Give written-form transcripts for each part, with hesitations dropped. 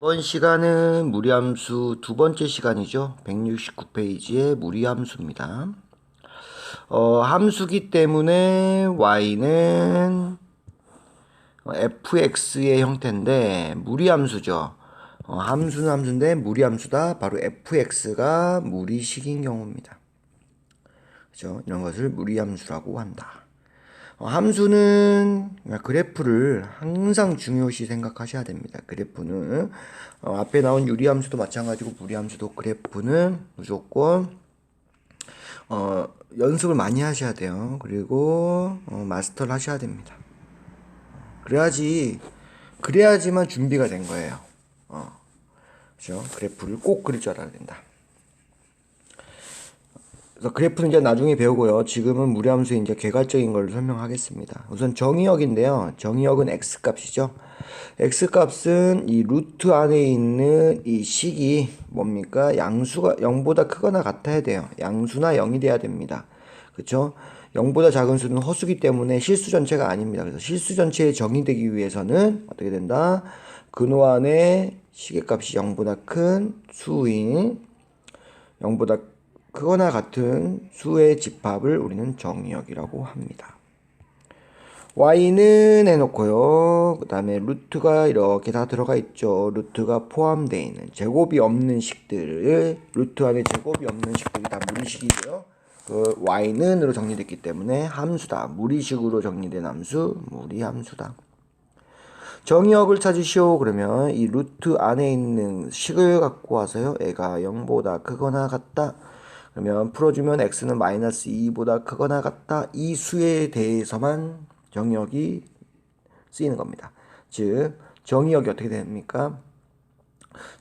이번 시간은 무리함수 두 번째 시간이죠. 169페이지의 무리함수입니다. 함수기 때문에 y는 fx의 형태인데 무리함수죠. 함수는 함수인데 무리함수다. 바로 fx가 무리식인 경우입니다. 그렇죠? 이런 것을 무리함수라고 한다. 함수는 그래프를 항상 중요시 생각하셔야 됩니다. 그래프는 앞에 나온 유리함수도 마찬가지고 무리함수도 그래프는 무조건 연습을 많이 하셔야 돼요. 그리고 마스터를 하셔야 됩니다. 그래야지만 준비가 된 거예요. 그렇죠? 그래프를 꼭 그릴 줄 알아야 된다. 그래서 그래프는 이제 나중에 배우고요. 지금은 무리함수의 이제 개괄적인 걸 설명하겠습니다. 우선 정의역인데요. 정의역은 x값이죠. x값은 이 루트 안에 있는 이 식이 뭡니까? 양수가 0보다 크거나 같아야 돼요. 양수나 0이 돼야 됩니다. 그렇죠? 0보다 작은 수는 허수기 때문에 실수 전체가 아닙니다. 그래서 실수 전체에 정의되기 위해서는 어떻게 된다? 근호 안에 식의 값이 0보다 큰 수인 0보다 크거나 같은 수의 집합을 우리는 정의역이라고 합니다. y는 해놓고요. 그 다음에 루트가 이렇게 다 들어가 있죠. 루트가 포함되어 있는 제곱이 없는 식들을 루트 안에 제곱이 없는 식들이 다 무리식이고요. 그 y는으로 정리됐기 때문에 함수다. 무리식으로 정리된 함수, 무리함수다. 정의역을 찾으시오. 그러면 이 루트 안에 있는 식을 갖고 와서요. 애가 0보다 크거나 같다. 그러면 풀어주면 x는 마이너스 2보다 크거나 같다. 이 수에 대해서만 정의역이 쓰이는 겁니다. 즉 정의역이 어떻게 됩니까?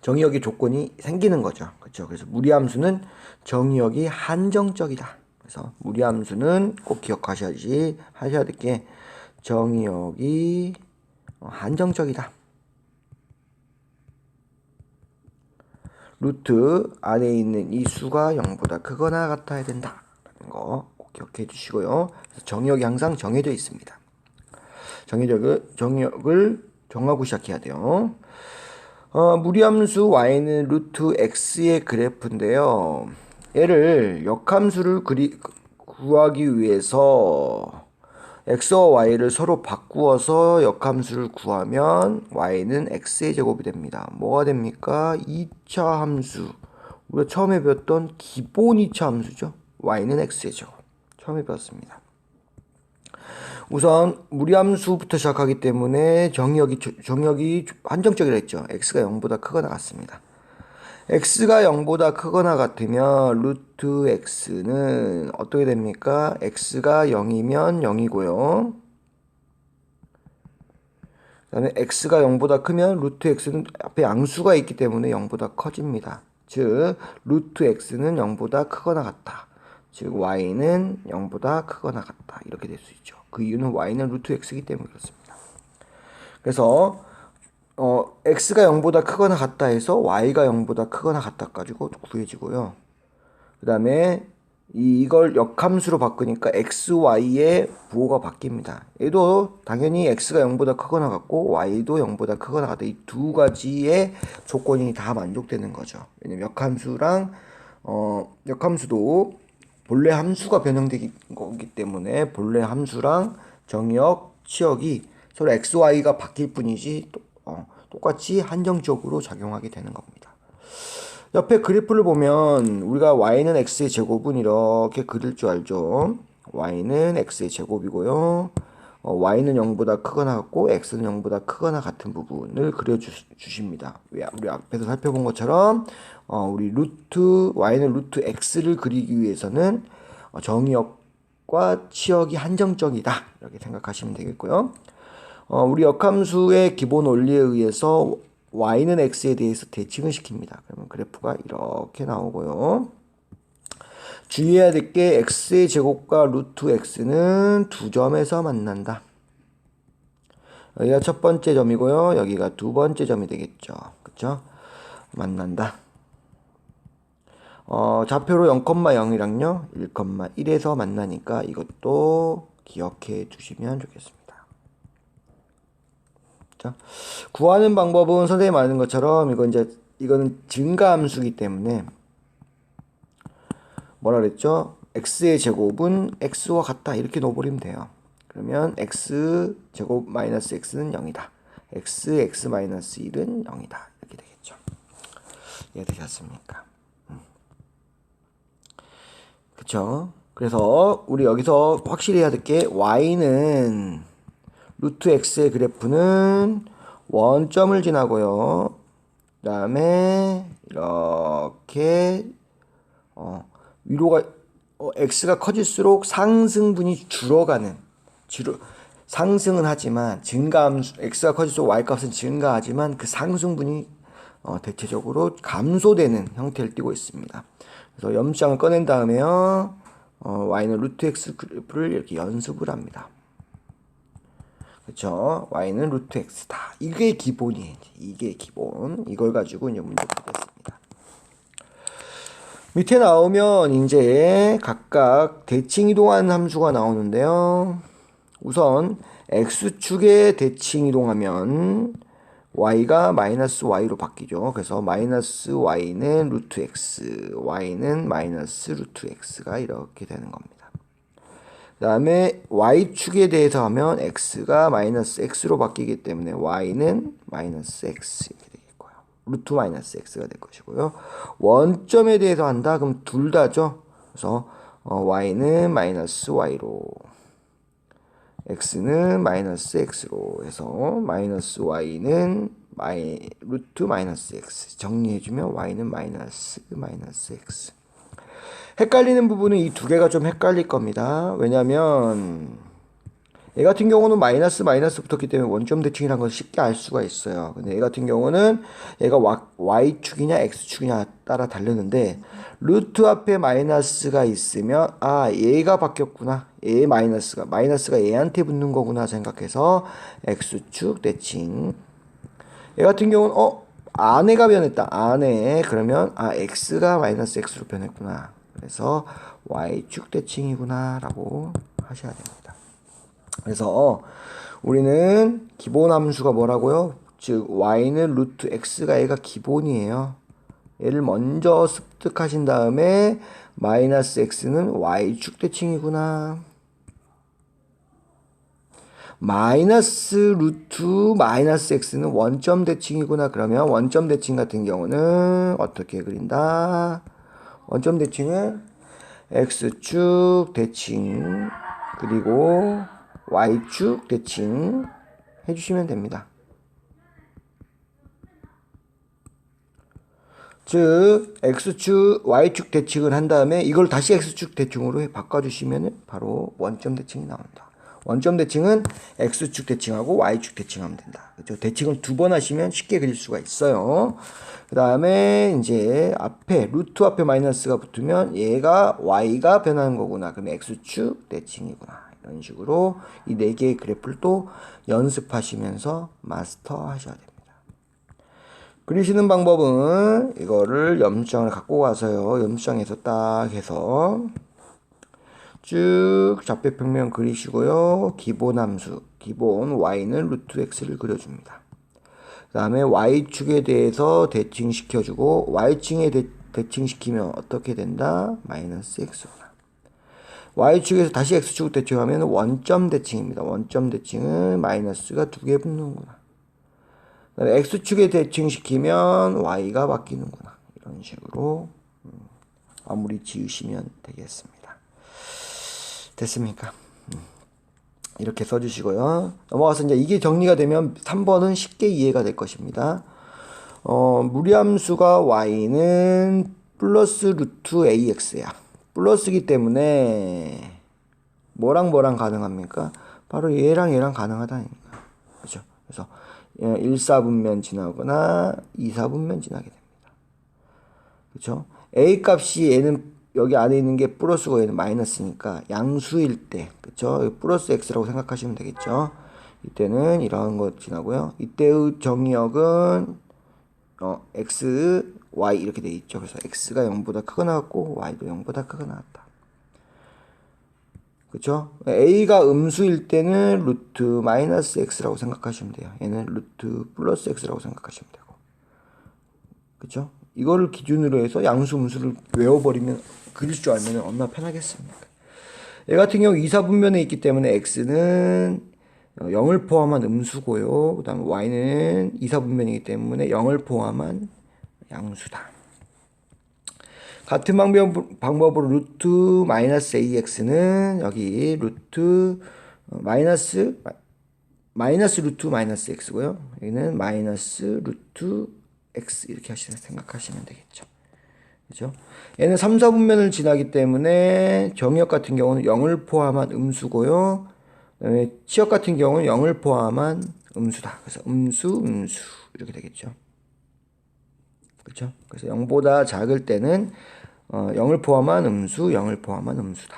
정의역의 조건이 생기는 거죠. 그렇죠? 그래서 무리함수는 정의역이 한정적이다. 그래서 무리함수는 꼭 기억하셔야 될 게 정의역이 한정적이다. 루트 안에 있는 이 수가 0보다 크거나 같아야 된다. 라는 거 꼭 기억해 주시고요. 정의역이 항상 정해져 있습니다. 정의역을 정하고 시작해야 돼요. 무리함수 y는 루트 x의 그래프인데요. 얘를 역함수를 구하기 위해서 x와 y를 서로 바꾸어서 역함수를 구하면 y는 x의 제곱이 됩니다. 뭐가 됩니까? 2차 함수. 우리가 처음에 배웠던 기본 2차 함수죠. y는 x의 제곱. 처음에 배웠습니다. 우선 무리함수부터 시작하기 때문에 정의역이 한정적이라 했죠. x가 0보다 크거나 같습니다. x가 0보다 크거나 같으면 루트 x는 어떻게 됩니까? x가 0이면 0이고요. 그 다음에 x가 0보다 크면 루트 x는 앞에 양수가 있기 때문에 0보다 커집니다. 즉 루트 x는 0보다 크거나 같다. 즉 y는 0보다 크거나 같다. 이렇게 될 수 있죠. 그 이유는 y는 루트 x이기 때문에 그렇습니다. 그래서 x가 0보다 크거나 같다 해서 y가 0보다 크거나 같다 가지고 구해지고요. 그 다음에 이걸 역함수로 바꾸니까 xy의 부호가 바뀝니다. 얘도 당연히 x가 0보다 크거나 같고 y도 0보다 크거나 같다. 이 두 가지의 조건이 다 만족되는 거죠. 왜냐면 역함수도 본래 함수가 변형되기 거기 때문에 본래 함수랑 정의역, 치역이 서로 xy가 바뀔 뿐이지 똑같이 한정적으로 작용하게 되는 겁니다. 옆에 그래프를 보면 우리가 y는 x의 제곱은 이렇게 그릴 줄 알죠. y는 x의 제곱이고요. y는 0보다 크거나 같고 x는 0보다 크거나 같은 부분을 그려주십니다. 우리 앞에서 살펴본 것처럼 우리 y는 루트 x를 그리기 위해서는 정의역과 치역이 한정적이다. 이렇게 생각하시면 되겠고요. 우리 역함수의 기본 원리에 의해서 y는 x에 대해서 대칭을 시킵니다. 그러면 그래프가 이렇게 나오고요. 주의해야 될 게 x의 제곱과 루트 x는 두 점에서 만난다. 여기가 첫 번째 점이고요. 여기가 두 번째 점이 되겠죠. 그쵸? 만난다. 좌표로 0,0이랑요 1,1에서 만나니까 이것도 기억해 두시면 좋겠습니다. 자, 구하는 방법은 선생님이 말하는 것처럼 이거는 증가함수이기 때문에 뭐라 그랬죠? x의 제곱은 x와 같다 이렇게 넣어버리면 돼요. 그러면 x 제곱 마이너스 x는 0이다. x 마이너스 1은 0이다. 이렇게 되겠죠. 이해되셨습니까? 그쵸? 그래서 우리 여기서 확실히 해야 될 게 y는 루트 x의 그래프는 원점을 지나고요. 그 다음에 이렇게 위로가 x가 커질수록 상승분이 상승은 하지만 x가 커질수록 y 값은 증가하지만 그 상승분이 대체적으로 감소되는 형태를 띠고 있습니다. 그래서 염장을 꺼낸 다음에요. y는 루트 x 그래프를 이렇게 연습을 합니다. 그렇죠? y는 루트 x다. 이게 기본이에요. 이게 기본. 이걸 가지고 이제 문제 풀겠습니다. 밑에 나오면 이제 각각 대칭 이동하는 함수가 나오는데요. 우선 x축에 대칭 이동하면 y가 마이너스 y로 바뀌죠. 그래서 마이너스 y는 루트 x, y는 마이너스 루트 x가 이렇게 되는 겁니다. 그 다음에 y축에 대해서 하면 x가 마이너스 x로 바뀌기 때문에 y는 마이너스 x 이렇게 되겠고요. 루트 마이너스 x가 될 것이고요. 원점에 대해서 한다 그럼 둘 다죠. 그래서 y는 마이너스 y로 x는 마이너스 x로 해서 마이너스 y는 루트 마이너스 x 정리해주면 y는 마이너스 x. 헷갈리는 부분은 이 두 개가 좀 헷갈릴 겁니다. 왜냐면 얘 같은 경우는 마이너스 붙었기 때문에 원점 대칭이라는 걸 쉽게 알 수가 있어요. 근데 얘 같은 경우는 얘가 y축이냐 x축이냐 따라 다르는데 루트 앞에 마이너스가 있으면 얘가 바뀌었구나. 얘 마이너스가 얘한테 붙는 거구나 생각해서 x축 대칭. 얘 같은 경우는 아내가 변했다. 아내 그러면 x가 마이너스 x로 변했구나. 그래서 y축 대칭이구나 라고 하셔야 됩니다. 그래서 우리는 기본 함수가 뭐라고요? 즉 y는 루트 x가 얘가 기본이에요. 얘를 먼저 습득하신 다음에 마이너스 x는 y축 대칭이구나. 마이너스 루트 마이너스 x는 원점 대칭이구나. 그러면 원점 대칭 같은 경우는 어떻게 그린다? 원점 대칭은 x축 대칭 그리고 y축 대칭 해주시면 됩니다. 즉 x축 y축 대칭을 한 다음에 이걸 다시 x축 대칭으로 바꿔주시면 바로 원점 대칭이 나온다. 원점 대칭은 x축 대칭하고 y축 대칭하면 된다. 그렇죠? 대칭을 두 번 하시면 쉽게 그릴 수가 있어요. 그 다음에 이제 루트 앞에 마이너스가 붙으면 얘가 y가 변하는 거구나. 그럼 x축 대칭이구나. 이런 식으로 이 네 개의 그래프를 또 연습하시면서 마스터 하셔야 됩니다. 그리시는 방법은 이거를 염수장을 갖고 가서요. 염수장에서 딱 해서 쭉 좌표평면 그리시고요. 기본 함수, 기본 y는 루트 x를 그려줍니다. 그 다음에 y축에 대해서 대칭시켜주고 y축에 대칭시키면 어떻게 된다? 마이너스 x구나. y축에서 다시 x축 대칭하면 원점 대칭입니다. 원점 대칭은 마이너스가 두 개 붙는구나. 그 다음에 x축에 대칭시키면 y가 바뀌는구나. 이런 식으로 마무리 지으시면 되겠습니다. 됐습니까? 이렇게 써주시고요. 넘어가서 이제 이게 정리가 되면 3번은 쉽게 이해가 될 것입니다. 무리함수가 y는 플러스 루트 ax야. 플러스기 때문에 뭐랑 가능합니까? 바로 얘랑 가능하다니까. 그렇죠? 그래서 1사분면 지나거나 2사분면 지나게 됩니다. 그렇죠? a 값이 얘는 여기 안에 있는 게 플러스고 얘는 마이너스니까 양수일 때, 그쵸? 플러스 x라고 생각하시면 되겠죠? 이때는 이런 거 지나고요. 이때의 정의역은 x, y 이렇게 돼 있죠. 그래서 x가 0보다 크게 나왔고 y도 0보다 크게 나왔다. 그쵸? a가 음수일 때는 루트 마이너스 x라고 생각하시면 돼요. 얘는 루트 플러스 x라고 생각하시면 되고. 그쵸? 이거를 기준으로 해서 양수 음수를 외워버리면, 그릴 줄 알면 얼마나 편하겠습니까? 얘 같은 경우 이사분면에 있기 때문에 x는 0을 포함한 음수고요. 그 다음에 y는 이사분면이기 때문에 0을 포함한 양수다. 같은 방법으로 루트 마이너스 ax는 여기 루트 마이너스 루트 마이너스 x고요. 여기는 마이너스 루트 x 이렇게 생각하시면 되겠죠. 그죠? 얘는 3, 4분면을 지나기 때문에 정의역 같은 경우는 0을 포함한 음수고요. 그다음에 치역 같은 경우는 0을 포함한 음수다. 그래서 음수 이렇게 되겠죠. 그렇죠? 그래서 0보다 작을 때는 0을 포함한 음수, 0을 포함한 음수다.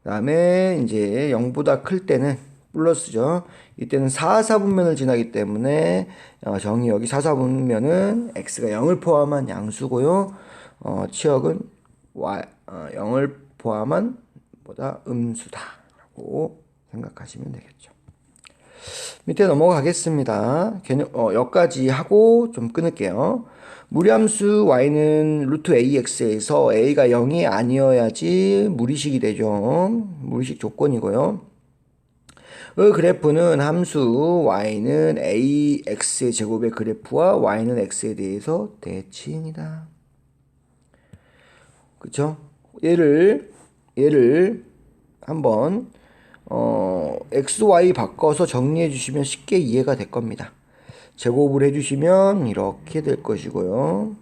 그 다음에 이제 0보다 클 때는 플러스죠. 이때는 4, 4분면을 지나기 때문에 정의역이 4, 4분면은 x가 0을 포함한 양수고요. 치역은 0을 포함한 보다 음수다라고 생각하시면 되겠죠. 밑에 넘어가겠습니다. 여기까지 하고 좀 끊을게요. 무리함수 y는 루트 ax에서 a가 0이 아니어야지 무리식이 되죠. 무리식 조건이고요. 그 그래프는 함수 y는 ax의 제곱의 그래프와 y는 x에 대해서 대칭이다. 그쵸? 얘를 한번 x, y 바꿔서 정리해 주시면 쉽게 이해가 될 겁니다. 제곱을 해주시면 이렇게 될 것이고요.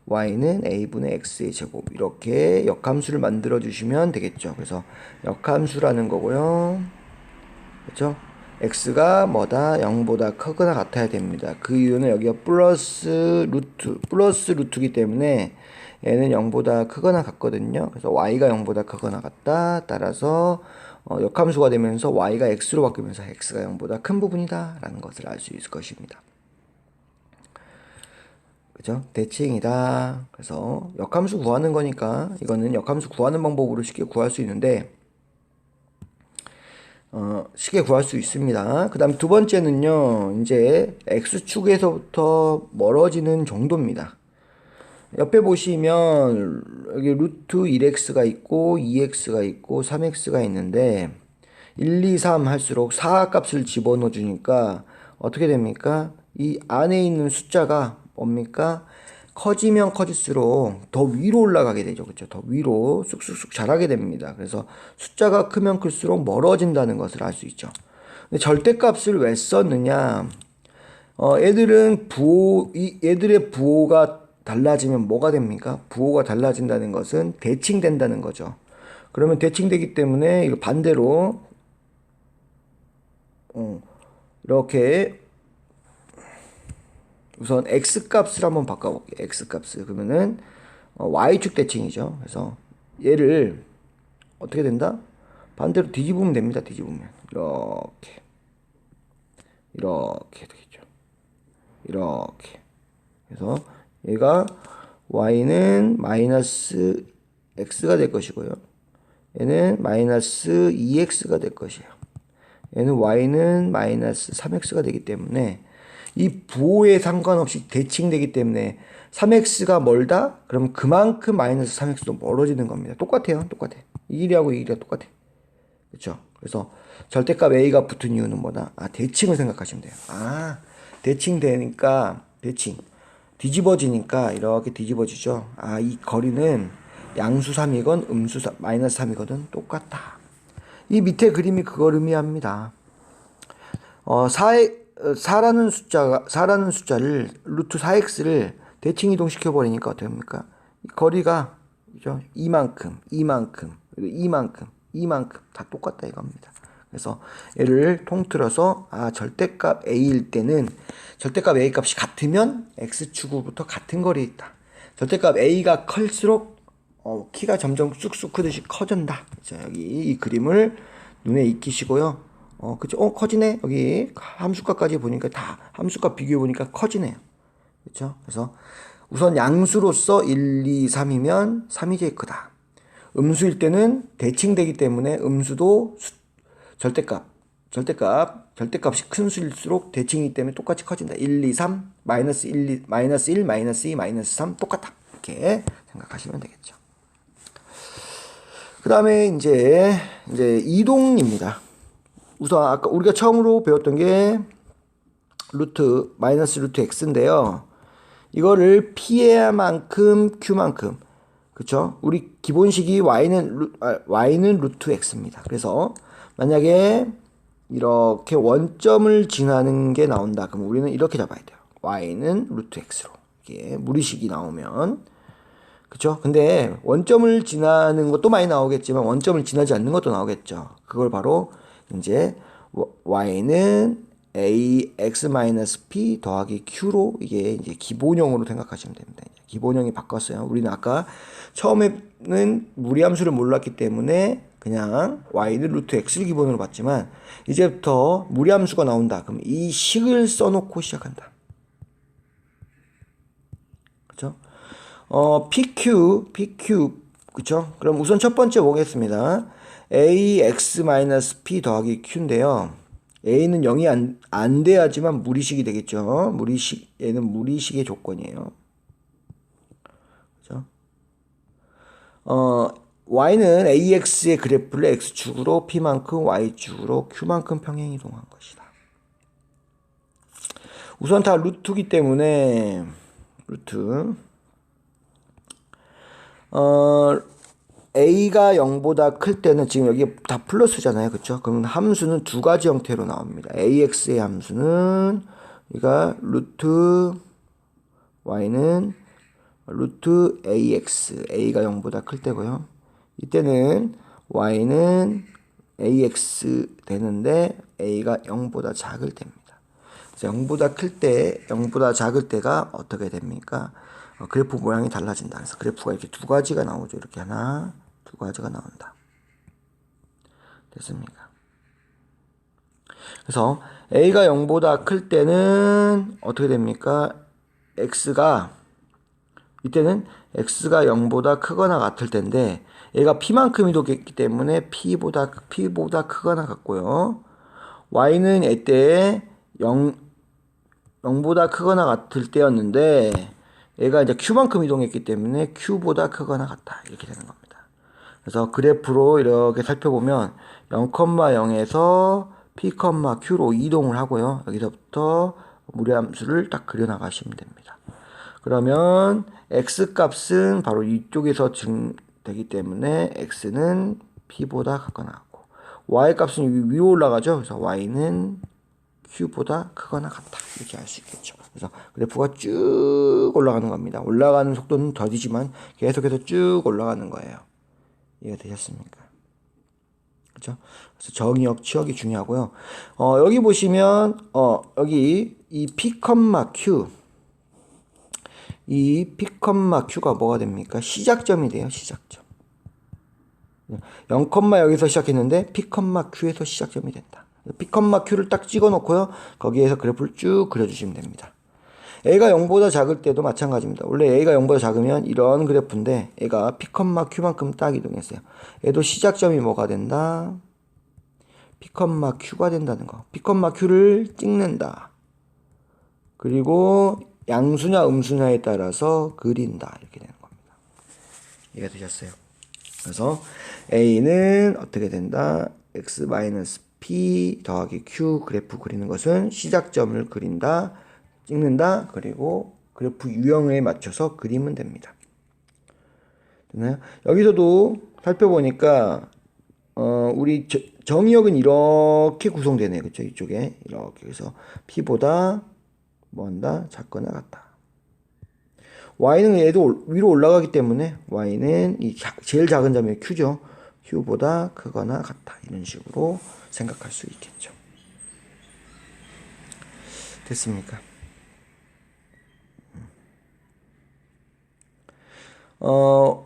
y는 a분의 x의 제곱 이렇게 역함수를 만들어 주시면 되겠죠. 그래서 역함수라는 거고요. 그렇죠? x가 뭐다? 0보다 크거나 같아야 됩니다. 그 이유는 여기가 플러스 루트이기 때문에 얘는 0보다 크거나 같거든요. 그래서 y가 0보다 크거나 같다. 따라서 역함수가 되면서 y가 x로 바뀌면서 x가 0보다 큰 부분이다 라는 것을 알 수 있을 것입니다. 그죠? 대칭이다. 그래서 역함수 구하는 거니까 이거는 역함수 구하는 방법으로 쉽게 구할 수 있는데 쉽게 구할 수 있습니다. 그 다음 두 번째는요, 이제 x축에서부터 멀어지는 정도입니다. 옆에 보시면 여기 루트 1x가 있고 2x가 있고 3x가 있는데 1, 2, 3 할수록 4 값을 집어넣어 주니까 어떻게 됩니까? 이 안에 있는 숫자가 뭡니까? 커지면 커질수록 더 위로 올라가게 되죠. 그렇죠? 더 위로 쑥쑥쑥 자라게 됩니다. 그래서 숫자가 크면 클수록 멀어진다는 것을 알 수 있죠. 근데 절대값을 왜 썼느냐? 얘들은 얘들의 부호가 달라지면 뭐가 됩니까? 부호가 달라진다는 것은 대칭된다는 거죠. 그러면 대칭되기 때문에 이거 반대로 이렇게 우선 x값을 한번 바꿔볼게요. x값을. 그러면은 y축 대칭이죠. 그래서 얘를 어떻게 된다? 반대로 뒤집으면 됩니다. 뒤집으면 이렇게 되겠죠. 이렇게. 그래서 얘가 y는 마이너스 x가 될 것이고요. 얘는 마이너스 2x가 될 것이에요. 얘는 y는 마이너스 3x가 되기 때문에 이 부호에 상관없이 대칭되기 때문에 3x가 멀다? 그럼 그만큼 마이너스 3x도 멀어지는 겁니다. 똑같아요. 똑같아. 이 길이하고 이 길이가 똑같아. 그렇죠? 그래서 절대값 a가 붙은 이유는 뭐다? 대칭을 생각하시면 돼요. 대칭되니까 뒤집어지니까 이렇게 뒤집어지죠. 이 거리는 양수 3이건 음수 3, 마이너스 3이거든 똑같다. 이 밑에 그림이 그걸 의미합니다. 4라는 숫자를 루트 4x를 대칭 이동시켜 버리니까 어떻게 합니까? 거리가 그죠? 이만큼 다 똑같다 이겁니다. 그래서 얘를 통틀어서 절대값 a일 때는 절대값 a 값이 같으면 x축으로부터 같은 거리에 있다. 절대값 a가 클수록 키가 점점 쑥쑥 크듯이 커진다. 자, 여기 이 그림을 눈에 익히시고요. 그쵸? 커지네. 여기 함수값까지 보니까 다 함수값 비교해 보니까 커지네요. 그렇죠? 그래서 우선 양수로서 1, 2, 3이면 3이 제일 크다. 음수일 때는 대칭되기 때문에 음수도 절대값이 큰 수일수록 대칭이기 때문에 똑같이 커진다. 1, 2, 3, 마이너스 1, 2, 마이너스 1, 마이너스 2, 마이너스 3 똑같다. 이렇게 생각하시면 되겠죠. 그 다음에 이제 이동입니다. 우선 아까 우리가 처음으로 배웠던 게 마이너스 루트 x인데요. 이거를 p의 만큼 q만큼, 그쵸? 우리 기본식이 y는 루트 x입니다. 그래서 만약에 이렇게 원점을 지나는 게 나온다. 그럼 우리는 이렇게 잡아야 돼요. y는 루트 x로. 이게 무리식이 나오면. 그쵸? 근데 원점을 지나는 것도 많이 나오겠지만 원점을 지나지 않는 것도 나오겠죠. 그걸 바로 이제 y는 ax-p 더하기 q로 이게 이제 기본형으로 생각하시면 됩니다. 기본형이 바꿨어요. 우리는 아까 처음에는 무리함수를 몰랐기 때문에 그냥 y는 루트 x를 기본으로 봤지만 이제부터 무리함수가 나온다. 그럼 이 식을 써놓고 시작한다. 그쵸? PQ, 그쵸? 그럼 우선 첫 번째 보겠습니다. AX-P 더하기 Q인데요. A는 0이 안 돼야지만 무리식이 되겠죠. 얘는 무리식의 조건이에요. 그죠? Y는 AX의 그래프를 X축으로 P만큼 Y축으로 Q만큼 평행이동한 것이다. 우선 다 루트기 때문에, A가 0보다 클 때는 지금 여기 다 플러스잖아요. 그쵸? 그럼 함수는 두 가지 형태로 나옵니다. AX의 함수는 우리가 루트 Y는 루트 AX, A가 0보다 클 때고요. 이때는 Y는 AX 되는데 A가 0보다 작을 때입니다. 0보다 클 때, 0보다 작을 때가 어떻게 됩니까? 그래프 모양이 달라진다. 그래서 그래프가 이렇게 두 가지가 나오죠. 이렇게 하나, 두 가지가 나온다. 됐습니까? 그래서 A가 0보다 클 때는 어떻게 됩니까? 이때는 X가 0보다 크거나 같을 텐데 얘가 P만큼 이동했기 때문에 P보다 크거나 같고요. Y는 이때 0보다 크거나 같을 때였는데 얘가 이제 Q만큼 이동했기 때문에 Q보다 크거나 같다. 이렇게 되는 겁니다. 그래서 그래프로 이렇게 살펴보면 0,0에서 P, Q로 이동을 하고요. 여기서부터 무리함수를 딱 그려나가시면 됩니다. 그러면 X 값은 바로 이쪽에서 되기 때문에 X는 P보다 크거나 같고 Y 값은 위로 올라가죠. 그래서 Y는 Q보다 크거나 같다. 이렇게 알 수 있겠죠. 그래서 그래프가 쭉 올라가는 겁니다. 올라가는 속도는 더디지만 계속해서 쭉 올라가는 거예요. 이해가 되셨습니까? 그렇죠? 그래서 정의역, 치역이 중요하고요. 여기 보시면 여기 이 P, Q 이 P, Q가 뭐가 됩니까? 시작점이 돼요. 시작점. 0, 여기서 시작했는데 P, Q에서 시작점이 된다. P, Q를 딱 찍어 놓고요. 거기에서 그래프를 쭉 그려주시면 됩니다. A가 0보다 작을 때도 마찬가지입니다. 원래 A가 0보다 작으면 이런 그래프인데 A가 P, Q만큼 딱 이동했어요. 얘도 시작점이 뭐가 된다? P, Q가 된다는 거. P, Q를 찍는다. 그리고 양수냐 음수냐에 따라서 그린다. 이렇게 되는 겁니다. 이해가 되셨어요? 그래서 A는 어떻게 된다? X-P 더하기 Q 그래프 그리는 것은 시작점을 그린다. 찍는다. 그리고 그래프 유형에 맞춰서 그리면 됩니다. 됐나요? 여기서도 살펴보니까 우리 정의역은 이렇게 구성되네요. 그렇죠? 이쪽에 이렇게 해서 P보다 뭐한다? 작거나 같다. Y는 얘도 위로 올라가기 때문에 Y는 이 제일 작은 점이 Q죠. Q보다 크거나 같다. 이런 식으로 생각할 수 있겠죠. 됐습니까?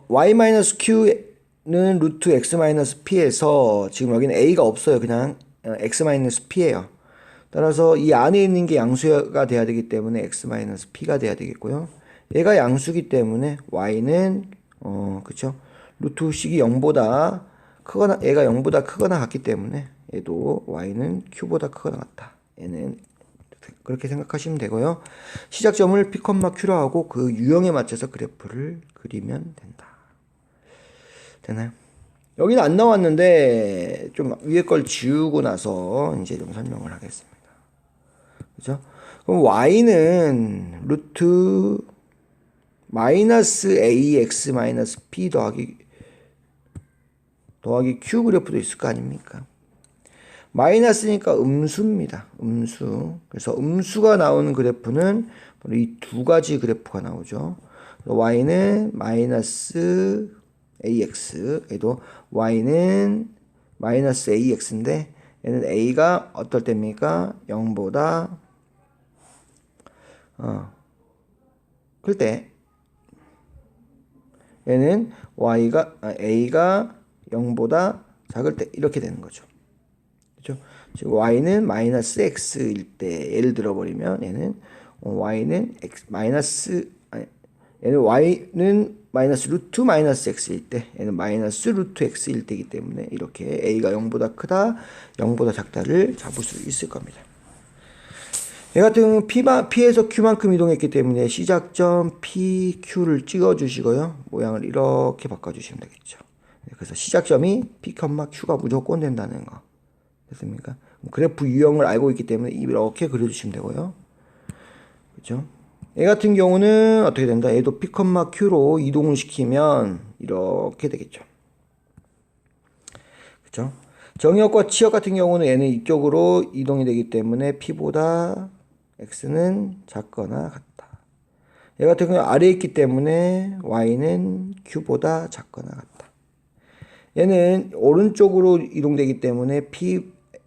y-q는 루트 x-p에서 지금 여기는 a가 없어요. 그냥 x-p예요. 따라서 이 안에 있는 게 양수가 돼야 되기 때문에 x-p가 돼야 되겠고요. 얘가 양수기 때문에 y는 그쵸? 루트식이 0보다 크거나 얘가 0보다 크거나 같기 때문에 얘도 y는 q보다 크거나 같다. 얘는 그렇게 생각하시면 되고요. 시작점을 p, q로 하고 그 유형에 맞춰서 그래프를 그리면 된다. 되나요? 여기는 안 나왔는데 좀 위에 걸 지우고 나서 이제 좀 설명을 하겠습니다. 그죠? 그럼 y는 루트 마이너스 ax 마이너스 p 더하기 q 그래프도 있을 거 아닙니까? 마이너스니까 음수입니다. 음수. 그래서 음수가 나오는 그래프는 바로 이 두 가지 그래프가 나오죠. y는 마이너스 ax, 얘도 y는 마이너스 ax인데 얘는 a가 어떨 때입니까? 0보다 클 때 얘는 a가 0보다 작을 때 이렇게 되는 거죠. 그렇죠? 지금 y는 마이너스 x일 때 예를 들어버리면 얘는 y는 x 마이너스 얘는 y는 마이너스 루트 마이너스 x일 때 얘는 마이너스 루트 x일 때이기 때문에 이렇게 a가 0보다 크다 0보다 작다를 잡을 수 있을 겁니다. 얘 같은 경우는 p에서 q만큼 이동했기 때문에 시작점 p, q를 찍어주시고요. 모양을 이렇게 바꿔주시면 되겠죠. 그래서 시작점이 p, q가 무조건 된다는 거. 됐습니까? 그래프 유형을 알고 있기 때문에 이렇게 그려주시면 되고요. 그렇죠? 얘 같은 경우는 어떻게 된다? 얘도 p, q로 이동을 시키면 이렇게 되겠죠. 그렇죠? 정역과 치역 같은 경우는 얘는 이쪽으로 이동이 되기 때문에 p보다 x는 작거나 같다. 얘 같은 경우는 아래에 있기 때문에 y는 q보다 작거나 같다. 얘는 오른쪽으로 이동되기 때문에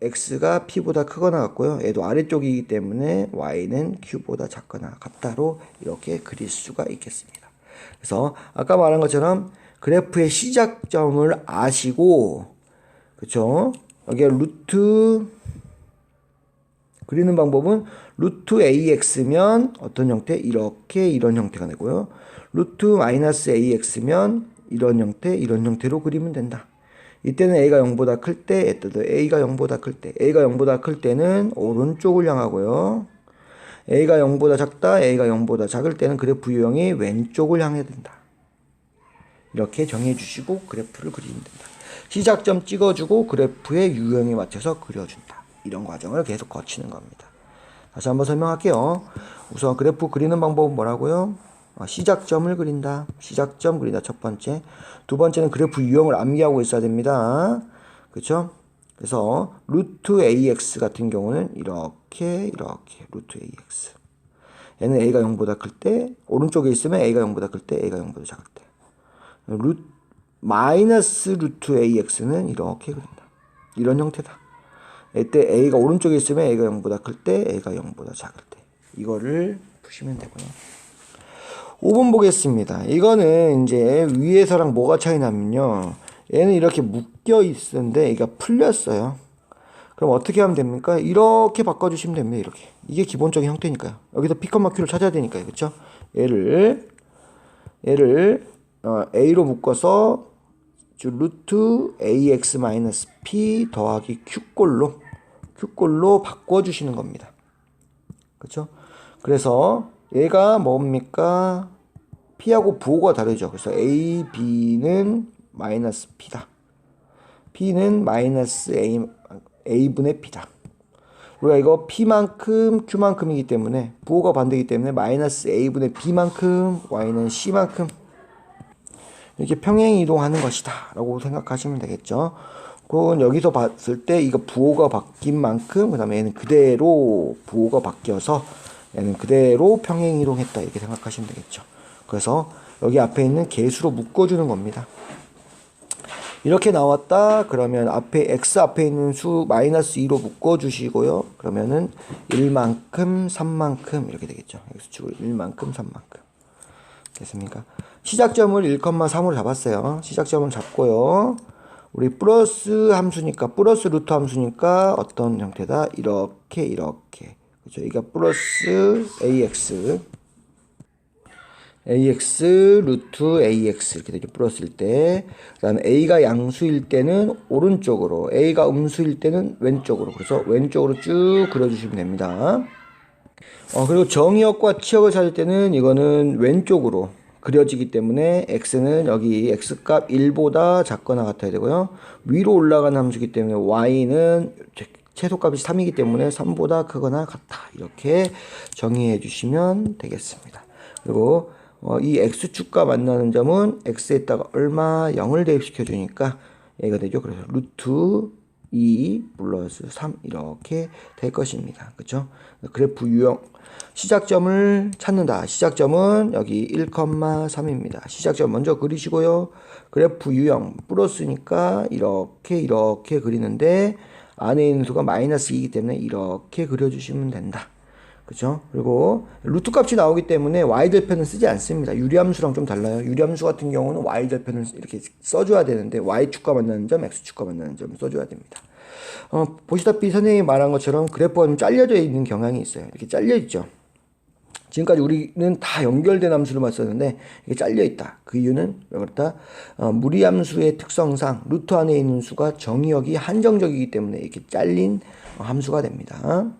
x가 p보다 크거나 같고요. 얘도 아래쪽이기 때문에 y는 q보다 작거나 같다로 이렇게 그릴 수가 있겠습니다. 그래서 아까 말한 것처럼 그래프의 시작점을 아시고, 그쵸? 여기에 루트 그리는 방법은 루트 ax면 어떤 형태? 이렇게 이런 형태가 되고요. 루트 마이너스 ax면 이런 형태로 그리면 된다. 이때는 a가 0보다 클 때, 얘도 a가 0보다 클 때, a가 0보다 클 때는 오른쪽을 향하고요. a가 0보다 작다, a가 0보다 작을 때는 그래프 유형이 왼쪽을 향해야 된다. 이렇게 정해주시고 그래프를 그리면 된다. 시작점 찍어주고 그래프의 유형에 맞춰서 그려준다. 이런 과정을 계속 거치는 겁니다. 다시 한번 설명할게요. 우선 그래프 그리는 방법은 뭐라고요? 시작점을 그린다. 시작점 그린다. 첫 번째. 두 번째는 그래프 유형을 암기하고 있어야 됩니다. 그렇죠? 그래서 루트 ax 같은 경우는 이렇게 루트 ax. 얘는 a가 0보다 클 때, 오른쪽에 있으면 a가 0보다 클 때, a가 0보다 작을 때. 마이너스 루트 ax는 이렇게 그린다. 이런 형태다. 이때 a가 오른쪽에 있으면 a가 0보다 클 때, a가 0보다 작을 때. 이거를 푸시면 되고요. 5번 보겠습니다. 이거는 이제 위에서랑 뭐가 차이 나면요. 얘는 이렇게 묶여 있었는데 얘가 풀렸어요. 그럼 어떻게 하면 됩니까? 이렇게 바꿔주시면 됩니다. 이렇게. 이게 기본적인 형태니까요. 여기서 p, q를 찾아야 되니까요. 그쵸? 얘를 a로 묶어서 루트 ax-p 더하기 q꼴로 바꿔주시는 겁니다. 그쵸? 그래서 얘가 뭡니까? p하고 부호가 다르죠. 그래서 a, b는 마이너스 p다. p는 마이너스 a분의 p다. 우리가 이거 p만큼 q만큼이기 때문에 부호가 반대이기 때문에 마이너스 a분의 b만큼 y는 c만큼 이렇게 평행 이동하는 것이다 라고 생각하시면 되겠죠. 그건 여기서 봤을 때 이거 부호가 바뀐 만큼 그 다음에 얘는 그대로 부호가 바뀌어서 얘는 그대로 평행 이동했다 이렇게 생각하시면 되겠죠. 그래서 여기 앞에 있는 개수로 묶어주는 겁니다. 이렇게 나왔다 그러면 x 앞에 있는 수 마이너스 2로 묶어주시고요. 그러면은 1만큼 3만큼 이렇게 되겠죠. x축을 1만큼 3만큼 됐습니까? 시작점을 1,3으로 잡았어요. 시작점을 잡고요. 우리 플러스 함수니까 플러스 루트 함수니까 어떤 형태다? 이렇게 그렇죠. 이가 플러스 ax ax 루트 ax 이렇게 되죠. 풀었을 때. 그 다음에 a가 양수일 때는 오른쪽으로, a가 음수일 때는 왼쪽으로. 그래서 왼쪽으로 쭉 그려주시면 됩니다. 그리고 정의역과 치역을 찾을 때는 이거는 왼쪽으로 그려지기 때문에 x는 여기 x값 1보다 작거나 같아야 되고요. 위로 올라가는 함수이기 때문에 y는 최소값이 3이기 때문에 3보다 크거나 같다. 이렇게 정의해 주시면 되겠습니다. 그리고 이 x축과 만나는 점은 x에다가 얼마 0을 대입시켜 주니까 얘가 되죠. 그래서 루트 2 플러스 3 이렇게 될 것입니다. 그렇죠? 그래프 유형 시작점을 찾는다. 시작점은 여기 1,3입니다. 시작점 먼저 그리시고요. 그래프 유형 플러스니까 이렇게 그리는데 안에 있는 수가 마이너스 2이기 때문에 이렇게 그려주시면 된다. 그죠? 그리고 루트 값이 나오기 때문에 y절편은 쓰지 않습니다. 유리함수랑 좀 달라요. 유리함수 같은 경우는 y절편을 이렇게 써줘야 되는데 y축과 만나는 점, x축과 만나는 점 써줘야 됩니다. 보시다시피 선생님이 말한 것처럼 그래프가 좀 잘려져 있는 경향이 있어요. 이렇게 잘려 있죠. 지금까지 우리는 다 연결된 함수로만 썼는데 이게 잘려 있다. 그 이유는 왜 그렇다? 무리함수의 특성상 루트 안에 있는 수가 정의역이 한정적이기 때문에 이렇게 잘린 함수가 됩니다.